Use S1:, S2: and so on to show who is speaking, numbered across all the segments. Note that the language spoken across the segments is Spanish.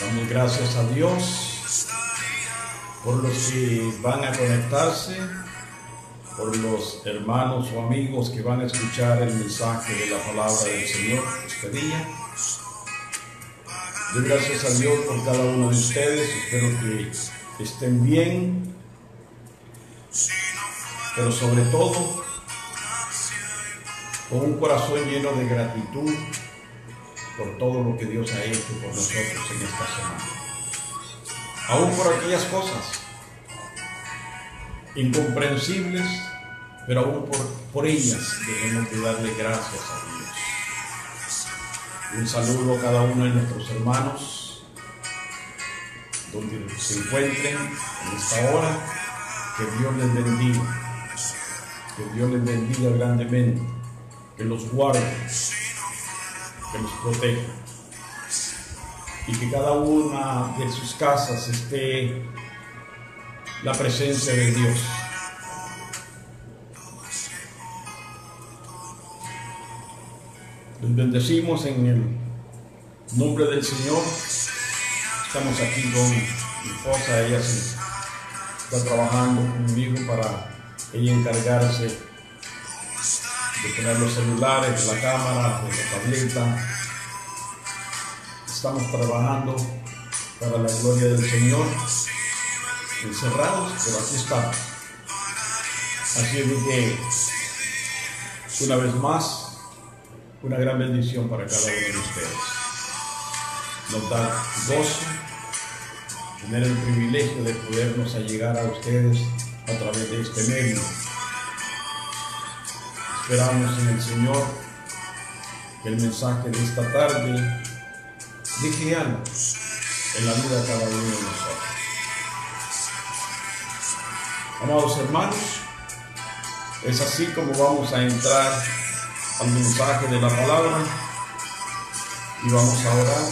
S1: Damos gracias a Dios por los que van a conectarse, por los hermanos o amigos que van a escuchar el mensaje de la palabra del Señor este día. Doy gracias a Dios por cada uno de ustedes. Espero que estén bien, pero sobre todo con un corazón lleno de gratitud por todo lo que Dios ha hecho por nosotros en esta semana. Aún por aquellas cosas incomprensibles, pero aún por ellas debemos de darle gracias a Dios. Un saludo a cada uno de nuestros hermanos, donde se encuentren en esta hora. Que Dios les bendiga, que Dios les bendiga grandemente, que los guarde, que los proteja, y que cada una de sus casas esté la presencia de Dios. Les bendecimos en el nombre del Señor. Estamos aquí con mi esposa. Ella está trabajando conmigo para ella encargarse de tener los celulares, de la cámara, de la tableta. Estamos trabajando para la gloria del Señor, encerrados, pero aquí estamos. Así es que, una vez más, una gran bendición para cada uno de ustedes. Nos da gozo tener el privilegio de podernos allegar a ustedes a través de este medio. Esperamos en el Señor que el mensaje de esta tarde deje algo en la vida de cada uno de nosotros. Amados hermanos, es así como vamos a entrar al mensaje de la palabra y vamos a orar.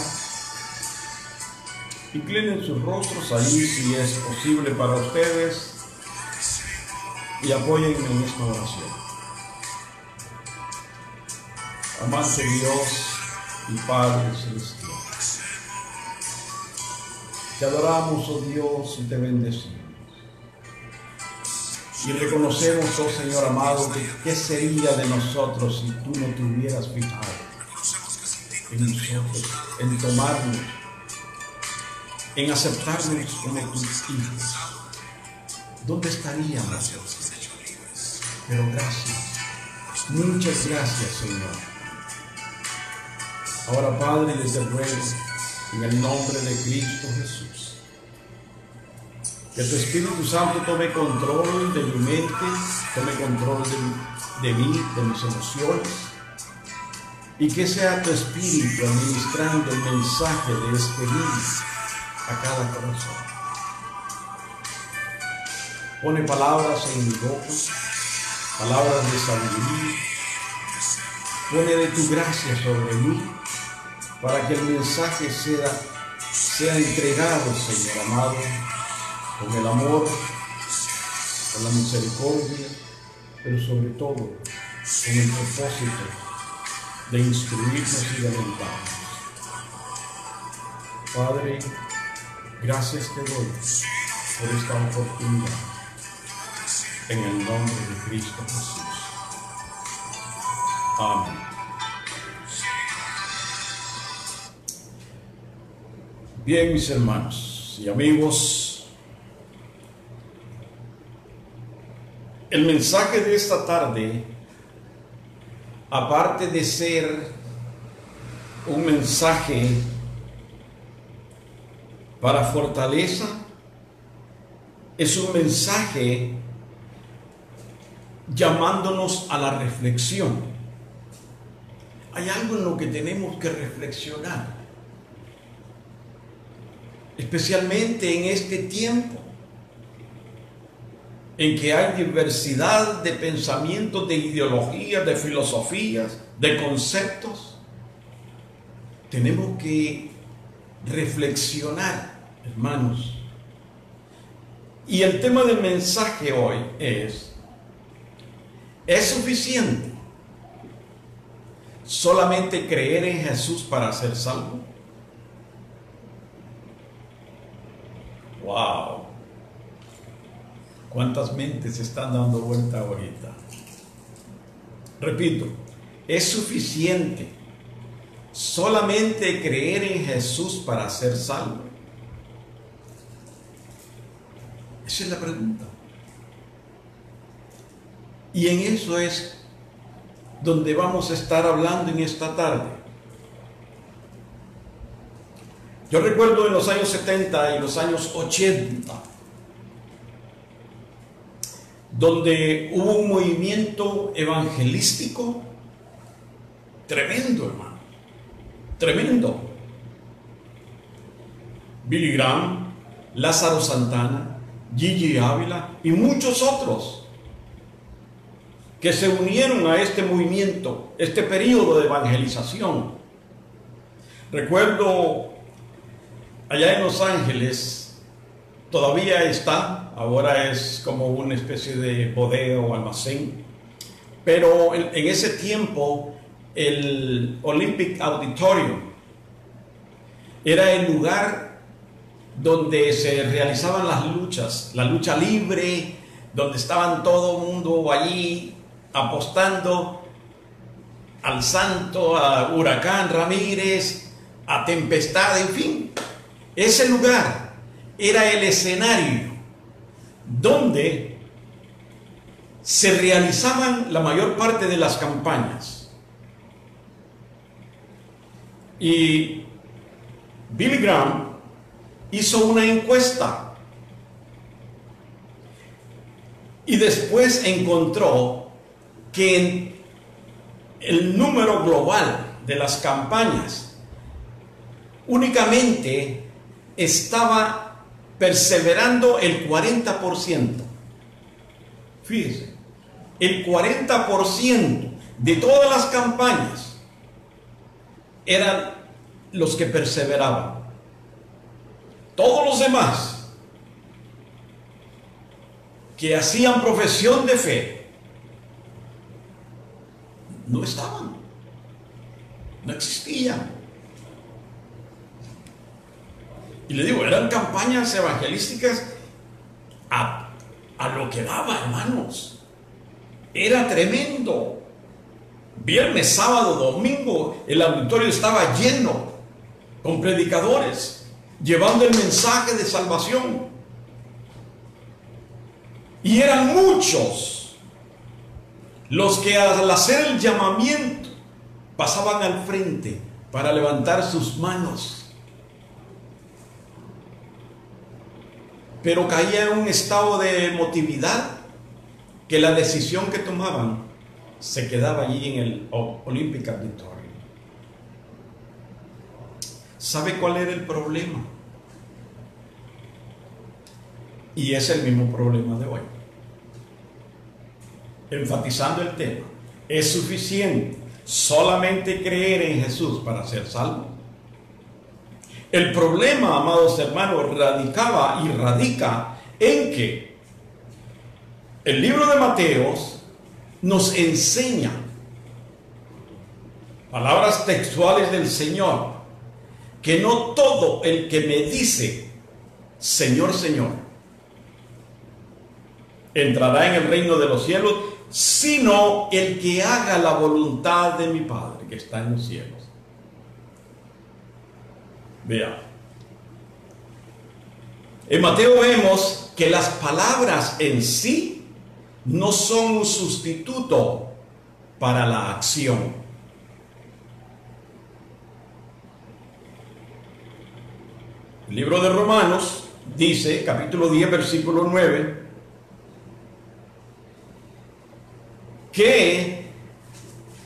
S1: Inclinen sus rostros ahí si es posible para ustedes y apóyenme en esta oración. Amante Dios y Padre Celestial, te adoramos, oh Dios, y te bendecimos. Y reconocemos, oh Señor amado, que qué sería de nosotros si tú no te hubieras fijado en nosotros, en tomarnos, en aceptarnos como tus hijos. ¿Dónde estaríamos? Pero gracias, muchas gracias, Señor. Ahora, Padre, les ruego en el nombre de Cristo Jesús que tu Espíritu Santo tome control de mi mente, tome control de mí, de mis emociones, y que sea tu Espíritu administrando el mensaje de este día a cada corazón. Pone palabras en mi boca, palabras de sabiduría. Pone de tu gracia sobre mí, para que el mensaje sea entregado, Señor amado, con el amor, con la misericordia, pero sobre todo con el propósito de instruirnos y de alentarnos. Padre, gracias te doy por esta oportunidad, en el nombre de Cristo Jesús. Amén. Bien, mis hermanos y amigos, el mensaje de esta tarde, aparte de ser un mensaje para fortaleza, es un mensaje llamándonos a la reflexión. Hay algo en lo que tenemos que reflexionar, especialmente en este tiempo en que hay diversidad de pensamientos, de ideologías, de filosofías, de conceptos. Tenemos que reflexionar, hermanos. Y el tema del mensaje hoy ¿es suficiente solamente creer en Jesús para ser salvo? Wow. ¿Cuántas mentes están dando vuelta ahorita? Repito, es suficiente solamente creer en Jesús para ser salvo. Esa es la pregunta. Y en eso es donde vamos a estar hablando en esta tarde. Yo recuerdo en los años 70 y los años 80, donde hubo un movimiento evangelístico tremendo, hermano, tremendo. Billy Graham, Lázaro Santana, Gigi Ávila y muchos otros que se unieron a este movimiento, este periodo de evangelización. Recuerdo allá en Los Ángeles, todavía está, ahora es como una especie de bodega o almacén, pero en ese tiempo el Olympic Auditorium era el lugar donde se realizaban las luchas, la lucha libre, donde estaban todo el mundo allí apostando al Santo, a Huracán Ramírez, a Tempestad, en fin. Ese lugar era el escenario donde se realizaban la mayor parte de las campañas. Y Billy Graham hizo una encuesta y después encontró que el número global de las campañas únicamente estaba perseverando el 40%. Fíjese, el 40% de todas las campañas eran los que perseveraban. Todos los demás que hacían profesión de fe no estaban, no existían. Y le digo, eran campañas evangelísticas a lo que daba, hermanos. Era tremendo. Viernes, sábado, domingo, el auditorio estaba lleno con predicadores llevando el mensaje de salvación. Y eran muchos los que al hacer el llamamiento pasaban al frente para levantar sus manos. Pero caía en un estado de emotividad que la decisión que tomaban se quedaba allí en el Olympic Auditorium. ¿Sabe cuál era el problema? Y es el mismo problema de hoy. Enfatizando el tema, ¿es suficiente solamente creer en Jesús para ser salvo? El problema, amados hermanos, radicaba y radica en que el libro de Mateos nos enseña palabras textuales del Señor, que no todo el que me dice Señor, Señor, entrará en el reino de los cielos, sino el que haga la voluntad de mi Padre que está en los cielos. Vea, en Mateo vemos que las palabras en sí no son un sustituto para la acción. El libro de Romanos dice, capítulo 10, versículo 9, que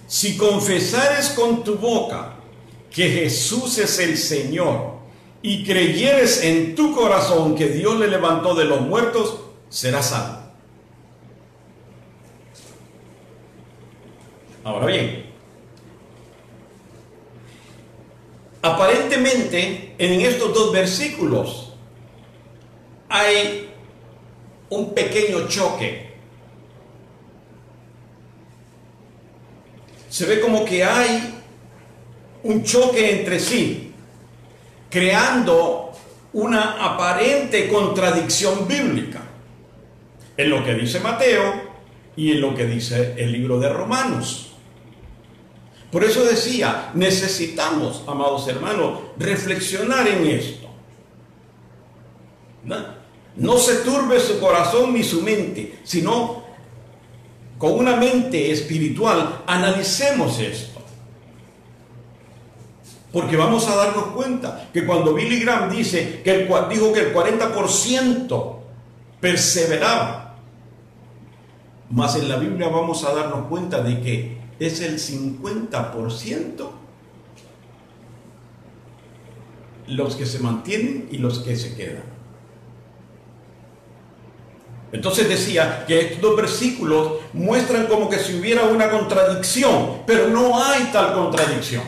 S1: si confesares con tu boca que Jesús es el Señor y creyeres en tu corazón que Dios le levantó de los muertos, serás salvo. Ahora bien, aparentemente en estos dos versículos hay un pequeño choque. Se ve como que hay un choque entre sí, creando una aparente contradicción bíblica en lo que dice Mateo y en lo que dice el libro de Romanos. Por eso decía, necesitamos, amados hermanos, reflexionar en esto. No se turbe su corazón ni su mente, sino con una mente espiritual analicemos esto. Porque vamos a darnos cuenta que cuando Billy Graham dijo que el 40% perseveraba, más en la Biblia vamos a darnos cuenta de que es el 50% los que se mantienen y los que se quedan. Entonces decía que estos dos versículos muestran como que si hubiera una contradicción, pero no hay tal contradicción.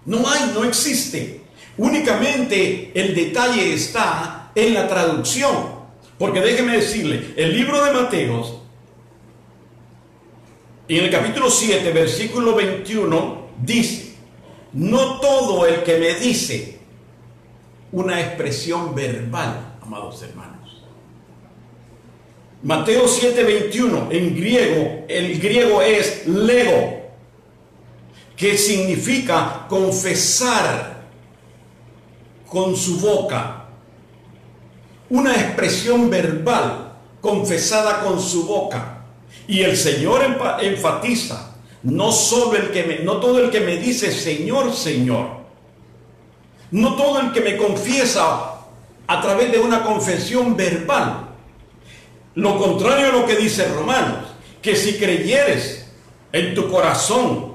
S1: No existe. Únicamente el detalle está en la traducción. Porque déjeme decirle, el libro de Mateo, en el capítulo 7, versículo 21, dice: no todo el que me dice una expresión verbal, amados hermanos. Mateo 7, 21, en griego, el griego es lego, que significa confesar con su boca. Una expresión verbal confesada con su boca. Y el Señor enfatiza, no todo el que me dice Señor, Señor, no todo el que me confiesa a través de una confesión verbal. Lo contrario a lo que dice Romanos, que si creyeres en tu corazón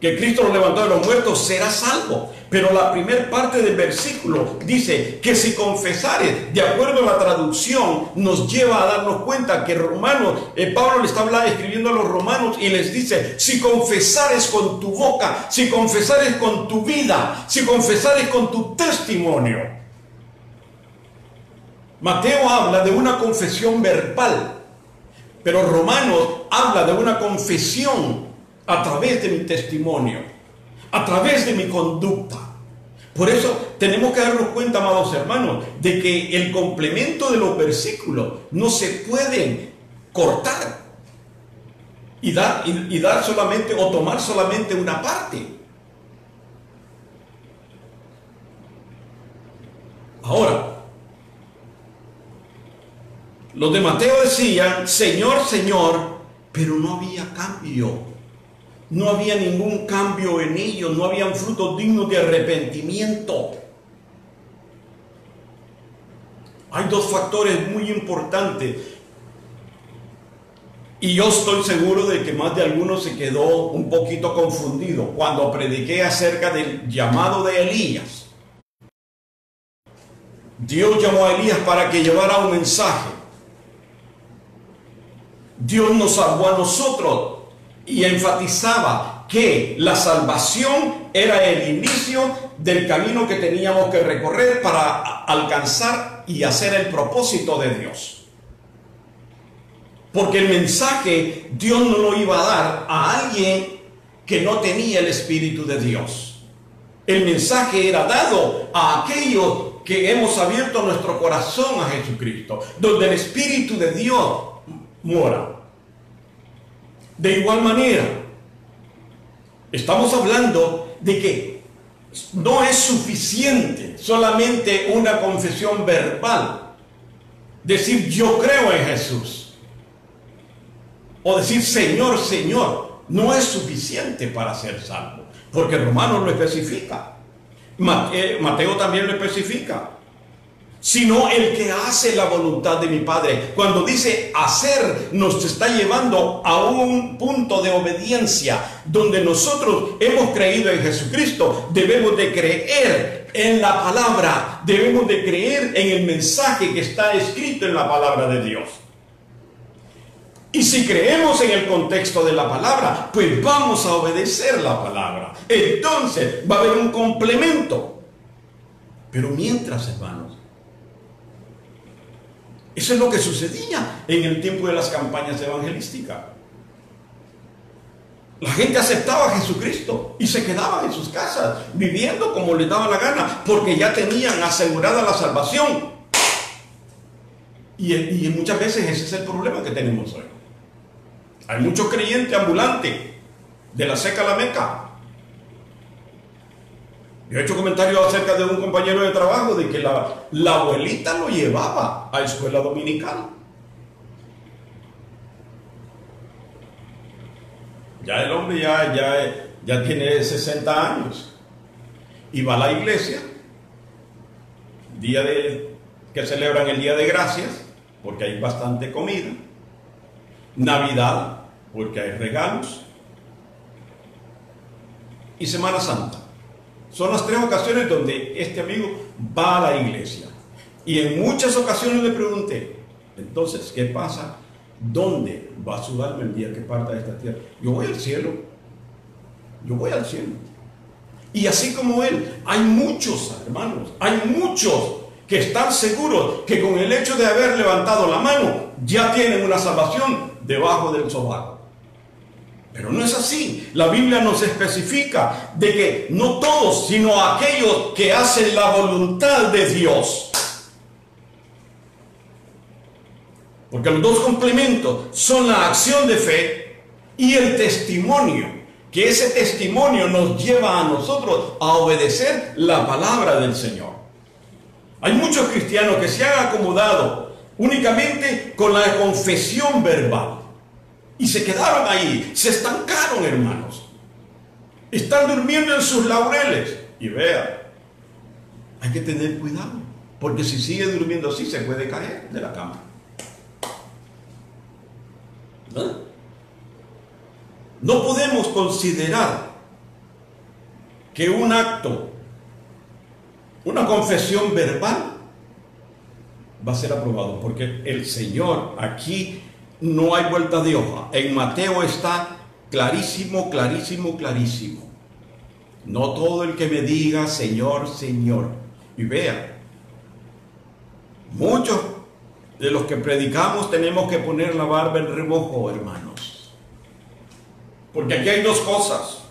S1: que Cristo lo levantó de los muertos, serás salvo. Pero la primera parte del versículo dice que si confesares, de acuerdo a la traducción, nos lleva a darnos cuenta que Pablo le está escribiendo a los romanos y les dice: si confesares con tu boca, si confesares con tu vida, si confesares con tu testimonio. Mateo habla de una confesión verbal, pero Romanos habla de una confesión a través de mi testimonio, a través de mi conducta. Por eso tenemos que darnos cuenta, amados hermanos, de que el complemento de los versículos no se pueden cortar y dar solamente o tomar solamente una parte. Ahora, los de Mateo decían Señor, Señor, pero no había cambio. No había ningún cambio en ellos, no habían frutos dignos de arrepentimiento. Hay dos factores muy importantes. Y yo estoy seguro de que más de alguno se quedó un poquito confundido cuando prediqué acerca del llamado de Elías. Dios llamó a Elías para que llevara un mensaje. Dios nos salvó a nosotros y enfatizaba que la salvación era el inicio del camino que teníamos que recorrer para alcanzar y hacer el propósito de Dios. Porque el mensaje Dios no lo iba a dar a alguien que no tenía el Espíritu de Dios. El mensaje era dado a aquellos que hemos abierto nuestro corazón a Jesucristo, donde el Espíritu de Dios mora. De igual manera, estamos hablando de que no es suficiente solamente una confesión verbal, decir yo creo en Jesús, o decir Señor, Señor, no es suficiente para ser salvo, porque Romanos lo especifica, Mateo también lo especifica, sino el que hace la voluntad de mi Padre. Cuando dice hacer, nos está llevando a un punto de obediencia, donde nosotros hemos creído en Jesucristo, debemos de creer en la palabra, debemos de creer en el mensaje que está escrito en la palabra de Dios. Y si creemos en el contexto de la palabra, pues vamos a obedecer la palabra. Entonces va a haber un complemento. Pero mientras, hermanos, eso es lo que sucedía en el tiempo de las campañas evangelísticas. La gente aceptaba a Jesucristo y se quedaban en sus casas, viviendo como les daba la gana, porque ya tenían asegurada la salvación. Y muchas veces ese es el problema que tenemos hoy. Hay muchos creyentes ambulantes, de la seca a la meca. Yo he hecho comentarios acerca de un compañero de trabajo de que la abuelita lo llevaba a escuela dominical. Ya el hombre ya tiene 60 años y va a la iglesia, que celebran el Día de Gracias, porque hay bastante comida, Navidad, porque hay regalos, y Semana Santa. Son las 3 ocasiones donde este amigo va a la iglesia. Y en muchas ocasiones le pregunté, entonces, ¿qué pasa? ¿Dónde va a su alma el día que parta de esta tierra? Yo voy al cielo. Yo voy al cielo. Y así como él, hay muchos, hermanos, hay muchos que están seguros que con el hecho de haber levantado la mano, ya tienen una salvación debajo del sobaco. Pero no es así. La Biblia nos especifica de que no todos, sino aquellos que hacen la voluntad de Dios. Porque los dos complementos son la acción de fe y el testimonio, que ese testimonio nos lleva a nosotros a obedecer la palabra del Señor. Hay muchos cristianos que se han acomodado únicamente con la confesión verbal y se quedaron ahí, se estancaron, hermanos. Están durmiendo en sus laureles. Y vea, hay que tener cuidado, porque si sigue durmiendo así se puede caer de la cama. No podemos considerar que un acto, una confesión verbal, va a ser aprobado, porque el Señor, aquí no hay vuelta de hoja. En Mateo está clarísimo, clarísimo, clarísimo. No todo el que me diga Señor, Señor. Y vea, muchos de los que predicamos tenemos que poner la barba en remojo, hermanos. Porque aquí hay dos cosas.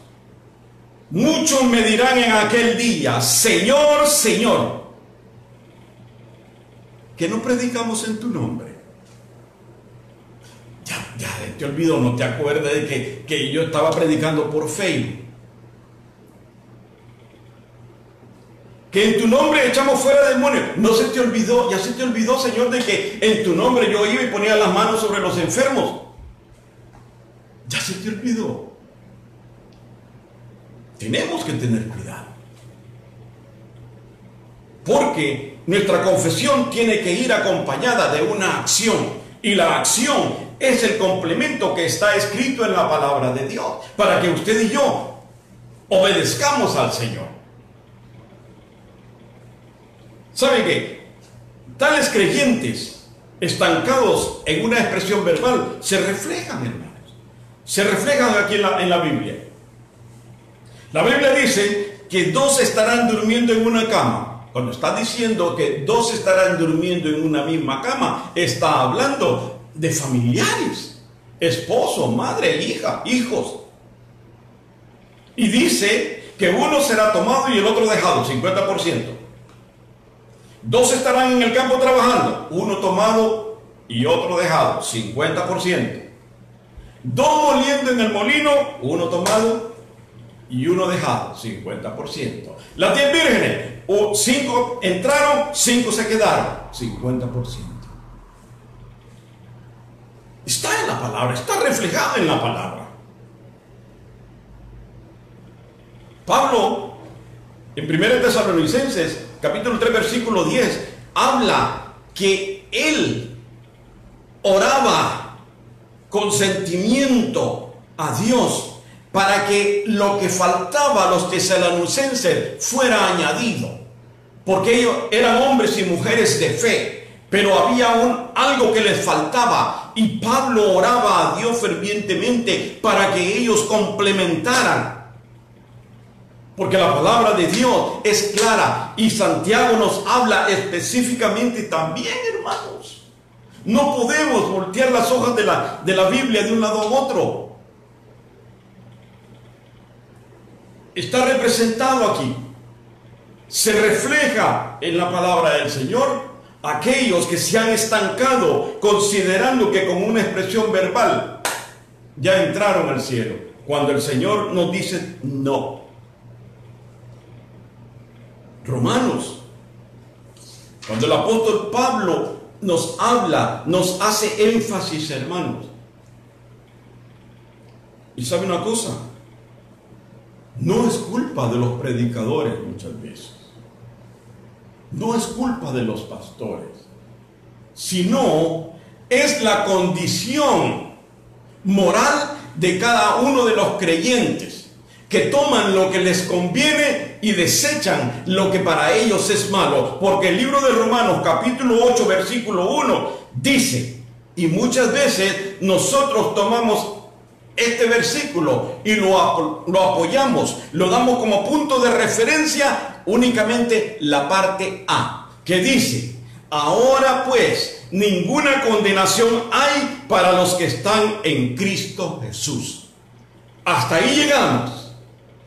S1: Muchos me dirán en aquel día, Señor, Señor, que no predicamos en tu nombre. Ya te olvidó, no te acuerdas de que yo estaba predicando por Facebook. Que en tu nombre echamos fuera demonios. No se te olvidó, ya se te olvidó, Señor, de que en tu nombre yo iba y ponía las manos sobre los enfermos. Ya se te olvidó. Tenemos que tener cuidado. Porque nuestra confesión tiene que ir acompañada de una acción. Y la acción es el complemento que está escrito en la palabra de Dios. Para que usted y yo obedezcamos al Señor. ¿Sabe qué? Tales creyentes estancados en una expresión verbal se reflejan, hermanos. Se reflejan aquí en la Biblia. La Biblia dice que 2 estarán durmiendo en una cama. Cuando está diciendo que 2 estarán durmiendo en una misma cama, está hablando de familiares, esposo, madre, hija, hijos. Y dice que uno será tomado y el otro dejado, 50%. 2 estarán en el campo trabajando, uno tomado y otro dejado, 50%. 2 moliendo en el molino, uno tomado y uno dejado, 50%. Las 10 vírgenes, 5 entraron, 5 se quedaron, 50%. Está en la palabra, está reflejado en la palabra. Pablo, en 1 Tesalonicenses, capítulo 3, versículo 10, habla que él oraba con sentimiento a Dios para que lo que faltaba a los tesalonicenses fuera añadido, porque ellos eran hombres y mujeres de fe, pero había algo que les faltaba, y Pablo oraba a Dios fervientemente para que ellos complementaran. Porque la palabra de Dios es clara y Santiago nos habla específicamente también, hermanos. No podemos voltear las hojas de la Biblia de un lado a otro. está representado aquí. Se refleja en la palabra del Señor aquellos que se han estancado considerando que con una expresión verbal ya entraron al cielo, cuando el Señor nos dice no. Romanos, cuando el apóstol Pablo nos habla, nos hace énfasis, hermanos. Y sabe una cosa, no es culpa de los predicadores muchas veces, no es culpa de los pastores, sino es la condición moral de cada uno de los creyentes, que toman lo que les conviene y desechan lo que para ellos es malo. Porque el libro de Romanos capítulo 8 versículo 1 dice, y muchas veces nosotros tomamos este versículo y lo apoyamos, lo damos como punto de referencia únicamente la parte A, que dice, ahora pues ninguna condenación hay para los que están en Cristo Jesús. Hasta ahí llegamos.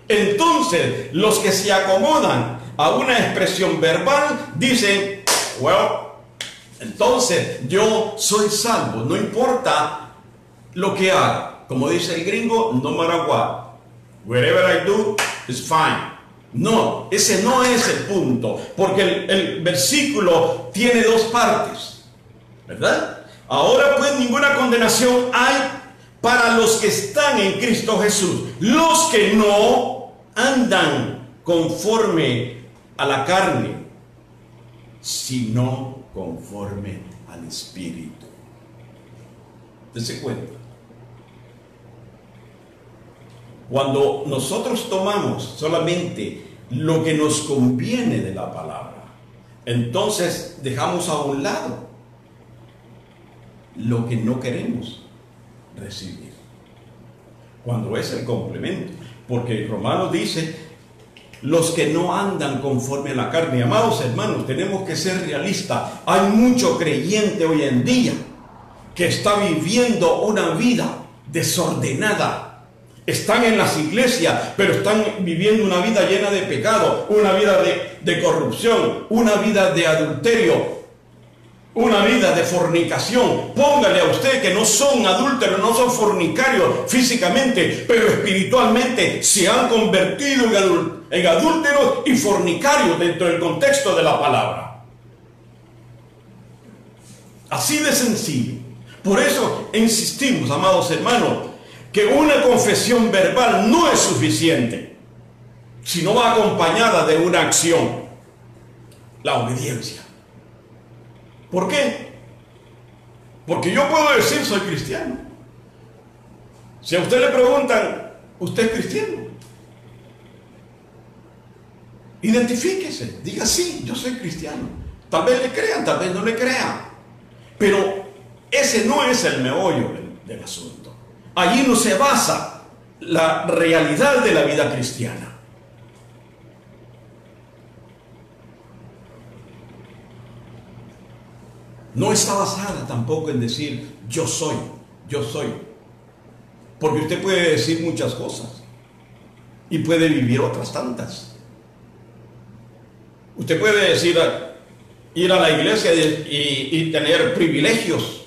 S1: Entonces, los que se acomodan a una expresión verbal dicen, well, entonces yo soy salvo, no importa lo que haga. Como dice el gringo, no matter what, whatever I do is fine. No, ese no es el punto, porque el versículo tiene dos partes, ¿verdad? Ahora pues ninguna condenación hay para los que están en Cristo Jesús, los que no andan conforme a la carne, sino conforme al Espíritu. Dese cuenta. Cuando nosotros tomamos solamente lo que nos conviene de la palabra, entonces dejamos a un lado lo que no queremos recibir, cuando es el complemento. Porque Romanos dice, los que no andan conforme a la carne. Amados hermanos, tenemos que ser realistas. Hay mucho creyente hoy en día que está viviendo una vida desordenada. Están en las iglesias, pero están viviendo una vida llena de pecado, una vida de corrupción, una vida de adulterio, una vida de fornicación. Póngale a usted que no son adúlteros, no son fornicarios físicamente, pero espiritualmente se han convertido en adúlteros y fornicarios dentro del contexto de la palabra. Así de sencillo. Por eso insistimos, amados hermanos, que una confesión verbal no es suficiente, sino va acompañada de una acción, la obediencia. ¿Por qué? Porque yo puedo decir soy cristiano. Si a usted le preguntan, ¿usted es cristiano? Identifíquese, diga sí, yo soy cristiano. Tal vez le crean, tal vez no le crean, pero ese no es el meollo del asunto. Allí no se basa la realidad de la vida cristiana. No está basada tampoco en decir yo soy, yo soy. Porque usted puede decir muchas cosas y puede vivir otras tantas. Usted puede decir ir a la iglesia y tener privilegios,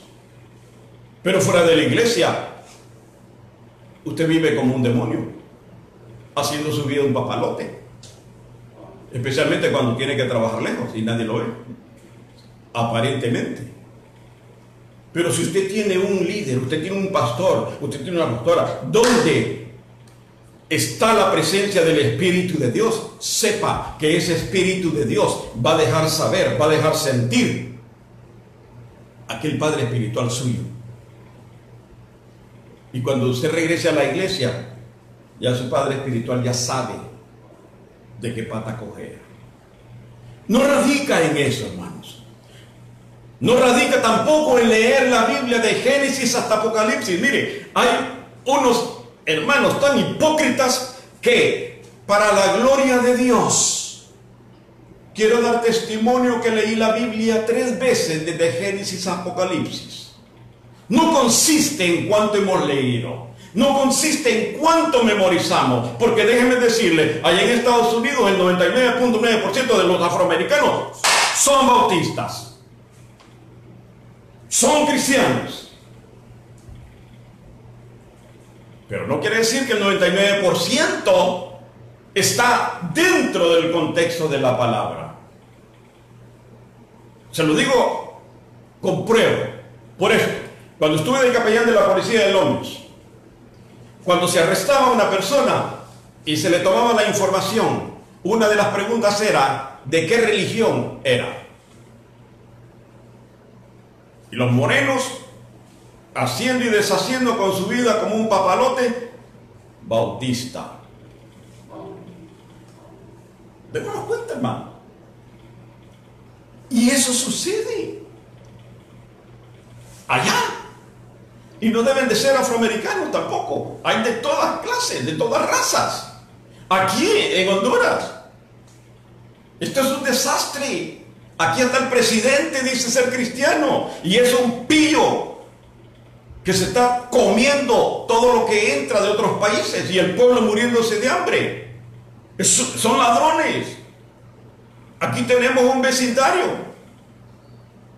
S1: pero fuera de la iglesia usted vive como un demonio, haciendo su vida un papalote, especialmente cuando tiene que trabajar lejos y nadie lo ve, aparentemente. Pero si usted tiene un líder, usted tiene un pastor, usted tiene una pastora, donde está la presencia del Espíritu de Dios, sepa que ese Espíritu de Dios va a dejar saber, va a dejar sentir aquel Padre espiritual suyo. Y cuando usted regrese a la iglesia, ya su Padre espiritual ya sabe de qué pata coger. No radica en eso, hermanos. No radica tampoco en leer la Biblia de Génesis hasta Apocalipsis. Mire, hay unos hermanos tan hipócritas que, para la gloria de Dios, quiero dar testimonio que leí la Biblia 3 veces desde Génesis a Apocalipsis. No consiste en cuánto hemos leído, No consiste en cuánto memorizamos, porque déjenme decirle, allá en Estados Unidos el 99.9% de los afroamericanos son bautistas, son cristianos. Pero no quiere decir que el 99% está dentro del contexto de la palabra. Se lo digo con prueba. Por eso, cuando estuve de capellán de la policía de Londres, cuando se arrestaba a una persona y se le tomaba la información, una de las preguntas era ¿de qué religión era? Y los morenos, haciendo y deshaciendo con su vida como un papalote, bautista. Démonos cuenta, hermano. Y eso sucede allá. Y no deben de ser afroamericanos tampoco. Hay de todas clases, de todas razas. Aquí en Honduras. Esto es un desastre. Aquí hasta el presidente dice ser cristiano. Y es un pillo que se está comiendo todo lo que entra de otros países. Y el pueblo muriéndose de hambre. Son ladrones. Aquí tenemos un vecindario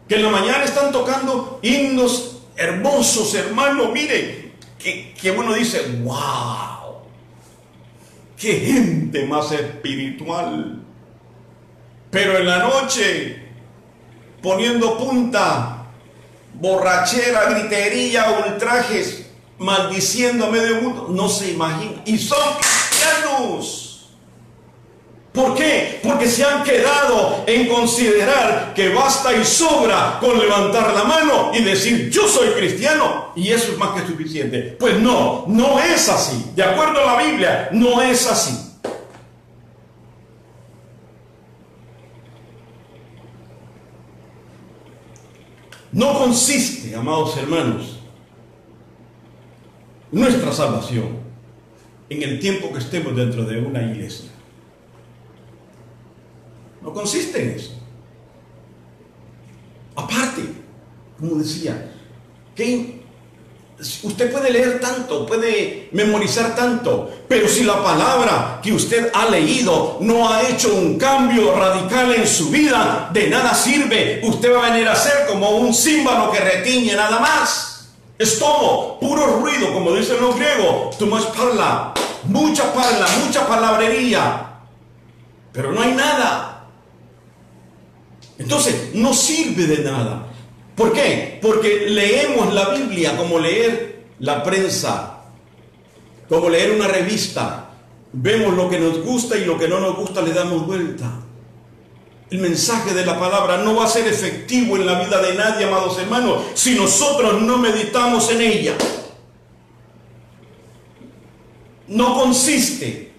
S1: que en la mañana están tocando himnos hermosos, hermano. Mire, que uno dice, wow, qué gente más espiritual. Pero en la noche, poniendo punta, borrachera, gritería, ultrajes, maldiciendo a medio mundo, no se imagina. Y son cristianos. ¿Por qué? Porque se han quedado en considerar que basta y sobra con levantar la mano y decir yo soy cristiano y eso es más que suficiente. Pues no, no es así. De acuerdo a la Biblia, no es así. No consiste, amados hermanos, nuestra salvación en el tiempo que estemos dentro de una iglesia. No consiste en eso. Aparte, como decía, que usted puede leer tanto, puede memorizar tanto, pero si la palabra que usted ha leído no ha hecho un cambio radical en su vida, de nada sirve. Usted va a venir a ser como un címbalo que retiñe nada más. Es todo puro ruido, como dicen los griegos. Tú más parla, mucha palabrería, pero no hay nada. Entonces, no sirve de nada. ¿Por qué? Porque leemos la Biblia como leer la prensa, como leer una revista. Vemos lo que nos gusta y lo que no nos gusta le damos vuelta. El mensaje de la palabra no va a ser efectivo en la vida de nadie, amados hermanos, si nosotros no meditamos en ella. No consiste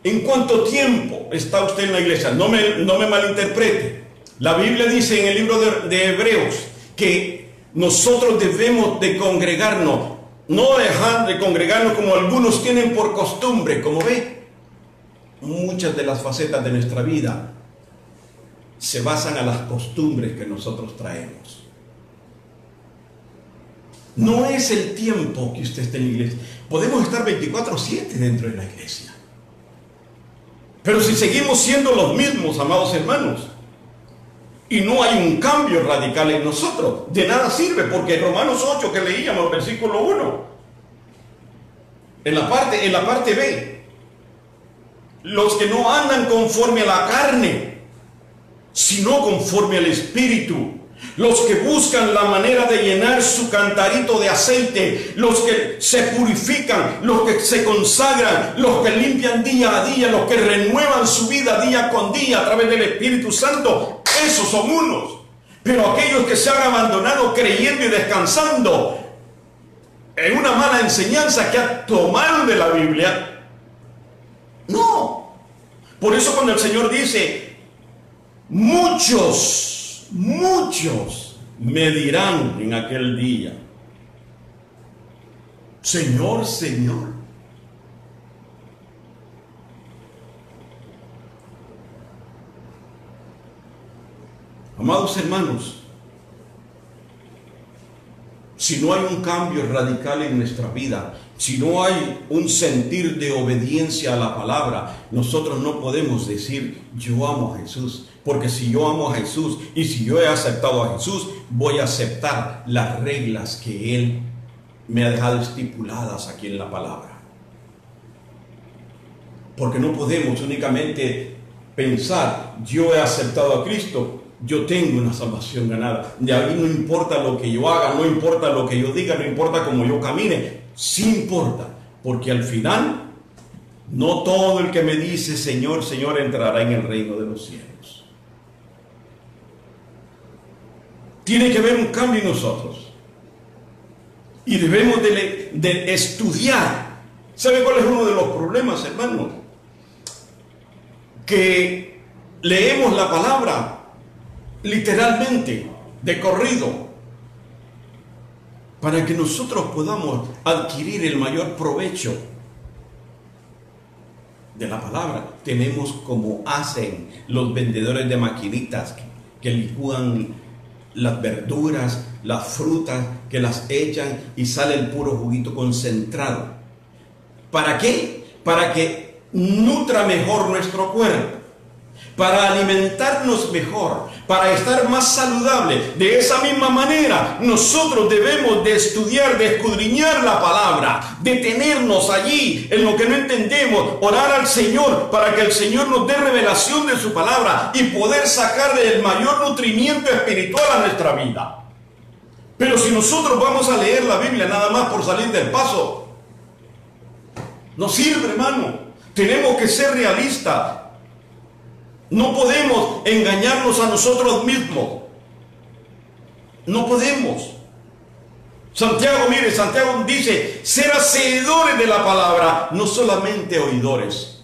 S1: en cuánto tiempo está usted en la iglesia. No me malinterprete. La Biblia dice en el libro de Hebreos que nosotros debemos de congregarnos, no dejar de congregarnos como algunos tienen por costumbre. Como ve, muchas de las facetas de nuestra vida se basan a las costumbres que nosotros traemos. No es el tiempo que usted esté en la iglesia. Podemos estar 24/7 dentro de la iglesia. Pero si seguimos siendo los mismos, amados hermanos, y no hay un cambio radical en nosotros, de nada sirve, porque en Romanos 8 que leíamos, versículo 1, en la parte B, los que no andan conforme a la carne, sino conforme al Espíritu, los que buscan la manera de llenar su cantarito de aceite, los que se purifican, los que se consagran, los que limpian día a día, los que renuevan su vida día con día a través del Espíritu Santo, esos son unos. Pero aquellos que se han abandonado creyendo y descansando en una mala enseñanza que tomaron de la Biblia, no. Por eso cuando el Señor dice, muchos me dirán en aquel día, Señor, Señor. Amados hermanos, si no hay un cambio radical en nuestra vida, si no hay un sentir de obediencia a la palabra, nosotros no podemos decir yo amo a Jesús. Porque si yo amo a Jesús y si yo he aceptado a Jesús, voy a aceptar las reglas que Él me ha dejado estipuladas aquí en la palabra. Porque no podemos únicamente pensar, yo he aceptado a Cristo, yo tengo una salvación ganada. De ahí no importa lo que yo haga, no importa lo que yo diga, no importa cómo yo camine, sí importa. Porque al final, no todo el que me dice Señor, Señor entrará en el reino de los cielos. Tiene que haber un cambio en nosotros. Y debemos de estudiar. ¿Sabe cuál es uno de los problemas, hermanos? Que leemos la palabra literalmente, de corrido, para que nosotros podamos adquirir el mayor provecho de la palabra. Tenemos como hacen los vendedores de maquinitas que licúan las verduras, las frutas, que las echan y sale el puro juguito concentrado. ¿Para qué? Para que nutra mejor nuestro cuerpo, para alimentarnos mejor, para estar más saludable. De esa misma manera, nosotros debemos de estudiar, de escudriñar la palabra, detenernos allí en lo que no entendemos, orar al Señor para que el Señor nos dé revelación de su palabra y poder sacarle el mayor nutrimiento espiritual a nuestra vida. Pero si nosotros vamos a leer la Biblia nada más por salir del paso, no sirve, hermano. Tenemos que ser realistas. No podemos engañarnos a nosotros mismos. No podemos. Santiago, mire, Santiago dice, ser hacedores de la palabra, no solamente oidores.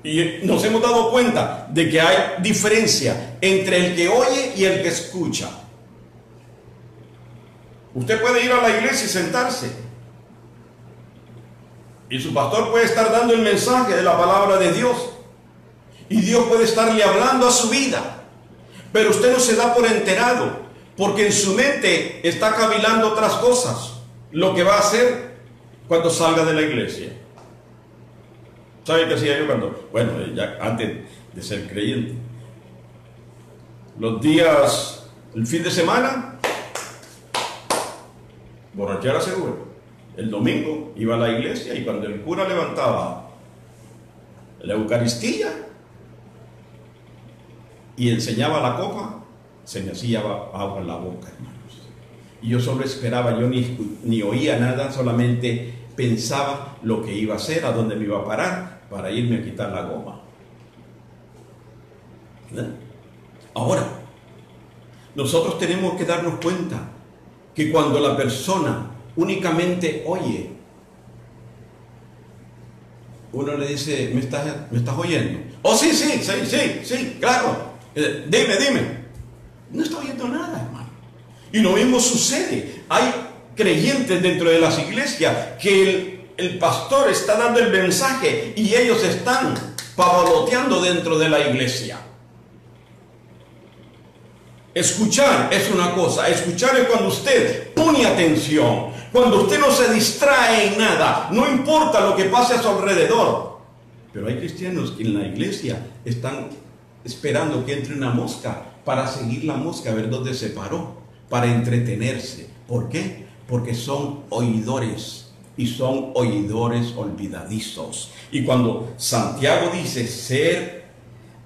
S1: Y nos hemos dado cuenta de que hay diferencia entre el que oye y el que escucha. Usted puede ir a la iglesia y sentarse. Y su pastor puede estar dando el mensaje de la palabra de Dios. Y Dios puede estarle hablando a su vida. Pero usted no se da por enterado, porque en su mente está cavilando otras cosas. Lo que va a hacer cuando salga de la iglesia. ¿Sabe qué hacía yo cuando? Bueno, ya antes de ser creyente. Los días, el fin de semana, borrachera segura. El domingo iba a la iglesia y cuando el cura levantaba la Eucaristía y enseñaba la copa, se me hacía agua en la boca, hermanos. Y yo solo esperaba, yo ni oía nada, solamente pensaba lo que iba a hacer, a dónde me iba a parar, para irme a quitar la goma. ¿Eh? Ahora, nosotros tenemos que darnos cuenta que cuando la persona únicamente oye, uno le dice, ¿me estás oyendo? Oh, sí, claro. Dime. No está oyendo nada, hermano. Y lo mismo sucede. Hay creyentes dentro de las iglesias que el pastor está dando el mensaje y ellos están pavoloteando dentro de la iglesia. Escuchar es una cosa. Escuchar es cuando usted pone atención. Cuando usted no se distrae en nada, no importa lo que pase a su alrededor. Pero hay cristianos que en la iglesia están esperando que entre una mosca para seguir la mosca, a ver dónde se paró, para entretenerse. ¿Por qué? Porque son oidores y son oidores olvidadizos. Y cuando Santiago dice ser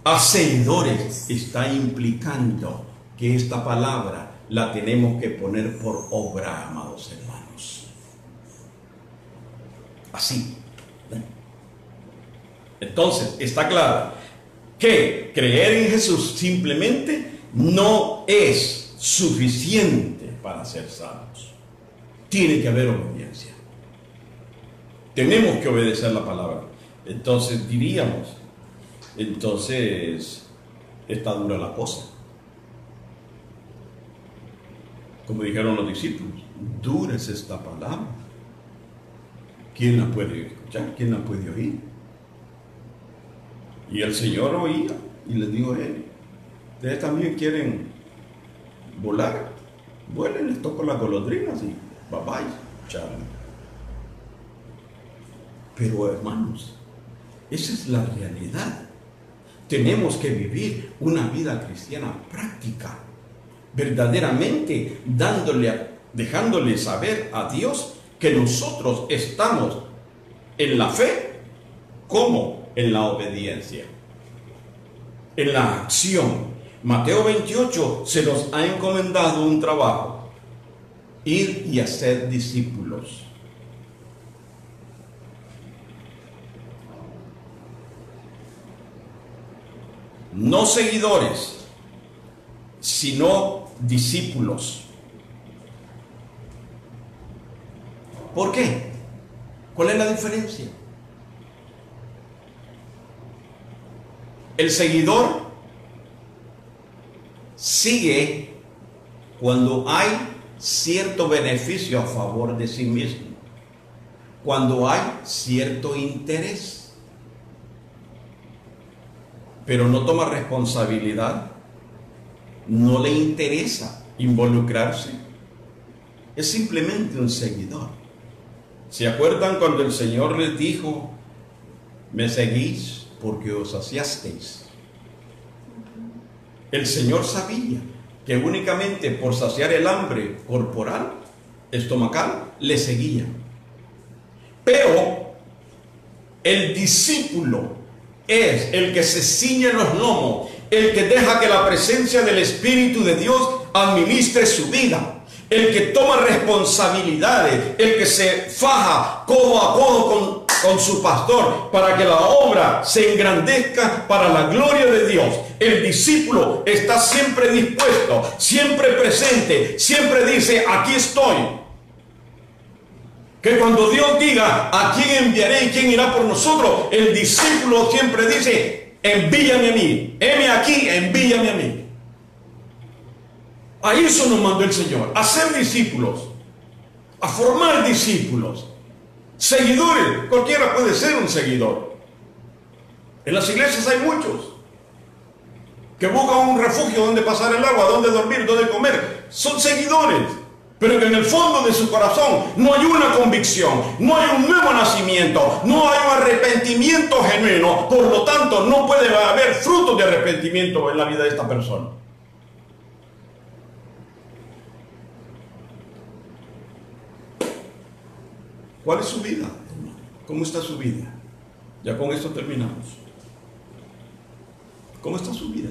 S1: hacedores, está implicando que esta palabra la tenemos que poner por obra, amados hermanos. Así. Entonces, está claro que creer en Jesús simplemente no es suficiente para ser salvos. Tiene que haber obediencia. Tenemos que obedecer la palabra. Entonces diríamos, está dura la cosa. Como dijeron los discípulos, dura es esta palabra. ¿Quién la puede escuchar? ¿Quién la puede oír? Y el Señor oía y les dijo a él, ustedes también quieren volar, vuelen, les toco las golondrinas y bye bye, chao. Pero hermanos, esa es la realidad. Tenemos que vivir una vida cristiana práctica, verdaderamente dejándole saber a Dios que nosotros estamos en la fe como en la obediencia, en la acción. Mateo 28 se nos ha encomendado un trabajo: ir y hacer discípulos. No seguidores, sino discípulos. ¿Por qué? ¿Cuál es la diferencia? El seguidor sigue cuando hay cierto beneficio a favor de sí mismo, cuando hay cierto interés, pero no toma responsabilidad, no le interesa involucrarse, es simplemente un seguidor. ¿Se acuerdan cuando el Señor les dijo: me seguís porque os saciasteis? El Señor sabía que únicamente por saciar el hambre corporal, estomacal, le seguía. Pero el discípulo es el que se ciñe los lomos, el que deja que la presencia del Espíritu de Dios administre su vida, el que toma responsabilidades, el que se faja codo a codo con su pastor para que la obra se engrandezca para la gloria de Dios. El discípulo está siempre dispuesto, siempre presente, siempre dice: aquí estoy. Que cuando Dios diga: ¿a quién enviaré y quién irá por nosotros?, el discípulo siempre dice: envíame a mí, heme aquí, envíame a mí. A eso nos mandó el Señor, a ser discípulos, a formar discípulos, seguidores. Cualquiera puede ser un seguidor. En las iglesias hay muchos que buscan un refugio donde pasar el agua, donde dormir, donde comer. Son seguidores, pero que en el fondo de su corazón no hay una convicción, no hay un nuevo nacimiento, no hay un arrepentimiento genuino. Por lo tanto, no puede haber frutos de arrepentimiento en la vida de esta persona. ¿Cuál es su vida? ¿Cómo está su vida? Ya con esto terminamos. ¿Cómo está su vida?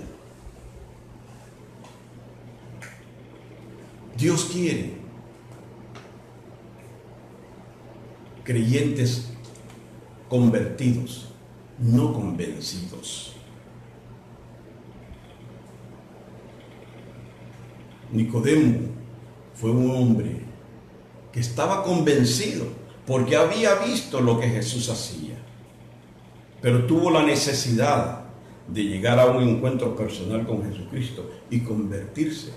S1: Dios quiere creyentes convertidos, no convencidos. Nicodemo fue un hombre que estaba convencido porque había visto lo que Jesús hacía, pero tuvo la necesidad de llegar a un encuentro personal con Jesucristo y convertirse.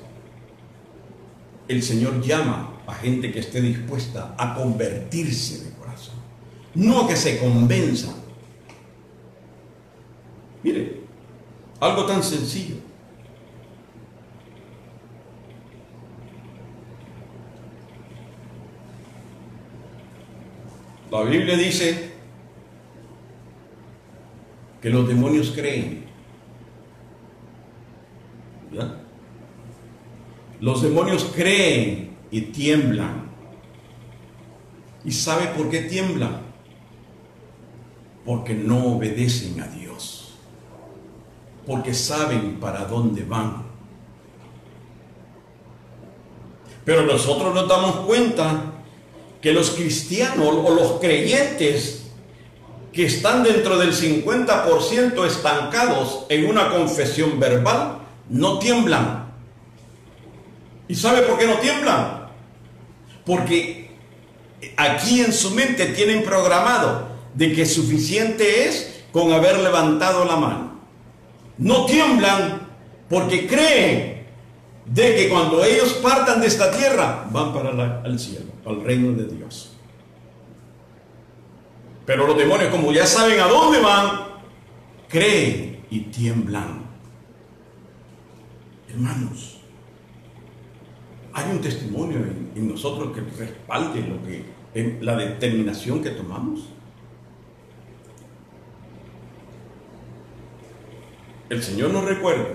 S1: El Señor llama a gente que esté dispuesta a convertirse de corazón, no que se convenza. Mire, algo tan sencillo. La Biblia dice que los demonios creen, ¿verdad? Los demonios creen y tiemblan. ¿Y sabe por qué tiemblan? Porque no obedecen a Dios, porque saben para dónde van. Pero nosotros nos damos cuenta que los cristianos o los creyentes que están dentro del 50% estancados en una confesión verbal no tiemblan. ¿Y sabe por qué no tiemblan? Porque aquí en su mente tienen programado de que suficiente es con haber levantado la mano. No tiemblan porque creen de que cuando ellos partan de esta tierra van para el cielo, al reino de Dios. Pero los demonios, como ya saben a dónde van, creen y tiemblan. Hermanos, hay un testimonio en nosotros que respalde la determinación que tomamos. El Señor nos recuerda: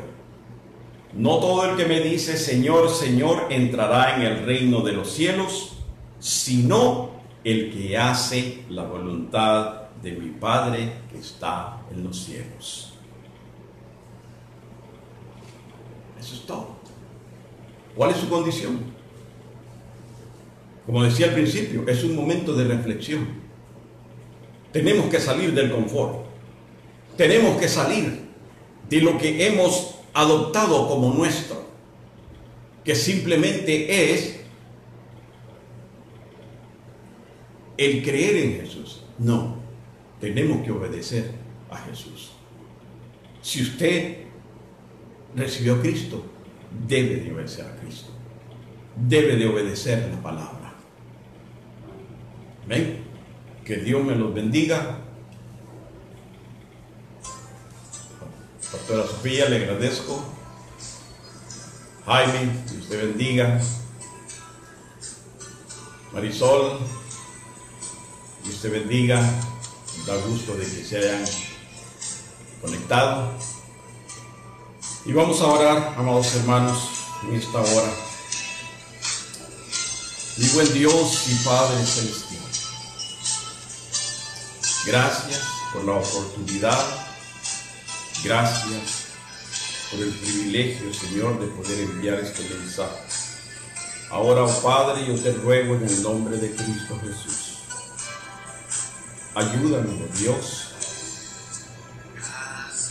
S1: no todo el que me dice Señor, Señor entrará en el reino de los cielos, sino el que hace la voluntad de mi Padre que está en los cielos. Eso es todo. ¿Cuál es su condición? Como decía al principio, es un momento de reflexión. Tenemos que salir del confort. Tenemos que salir de lo que hemos adoptado como nuestro, que simplemente es el creer en Jesús. No, tenemos que obedecer a Jesús. Si usted recibió a Cristo, debe de obedecer a Cristo. Debe de obedecer la palabra. Amén. Que Dios me los bendiga. Pastora Sofía, le agradezco. Jaime, que usted bendiga. Marisol, que usted bendiga. Da gusto de que se hayan conectado. Y vamos a orar, amados hermanos, en esta hora. Mi buen Dios y Padre celestial, gracias por la oportunidad, gracias por el privilegio, Señor, de poder enviar este mensaje. Ahora, oh Padre, yo te ruego en el nombre de Cristo Jesús, ayúdanos, oh Dios,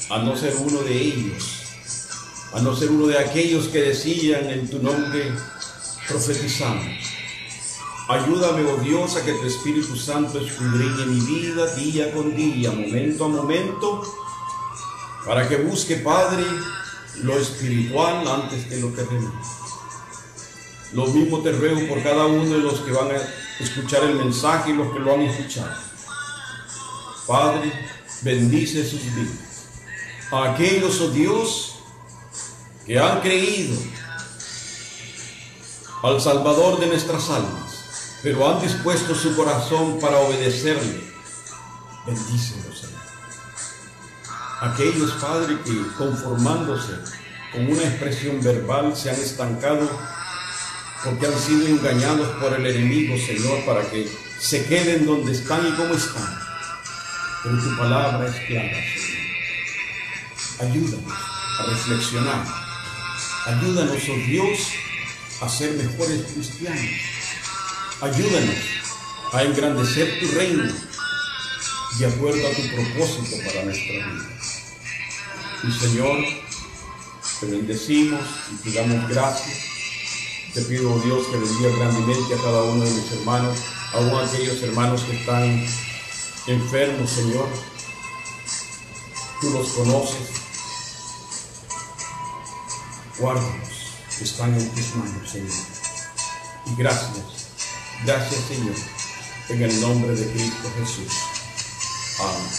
S1: a no ser uno de ellos, a no ser uno de aquellos que decían en tu nombre profetizando. Ayúdame, oh Dios, a que tu Espíritu Santo escudriñe mi vida día con día, momento a momento, para que busque, Padre, lo espiritual antes que lo terrenal. Lo mismo te ruego por cada uno de los que van a escuchar el mensaje y los que lo han escuchado. Padre, bendice sus vidas. A aquellos, oh Dios, que han creído al Salvador de nuestras almas, pero han dispuesto su corazón para obedecerle, bendícelos, Señor. Aquellos, Padre, que conformándose con una expresión verbal se han estancado porque han sido engañados por el enemigo, Señor, para que se queden donde están y como están. Pero tu palabra es clara, Señor. Ayúdanos a reflexionar. Ayúdanos, oh Dios, a ser mejores cristianos. Ayúdanos a engrandecer tu reino de acuerdo a tu propósito para nuestra vida. Y Señor, te bendecimos y te damos gracias. Te pido, oh Dios, que bendiga grandemente a cada uno de mis hermanos, aún aquellos hermanos que están enfermos, Señor. Tú los conoces. Guárdanos, están en tus manos, Señor. Y gracias, Señor, en el nombre de Cristo Jesús. Amén.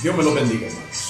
S1: Dios me lo bendiga, hermanos.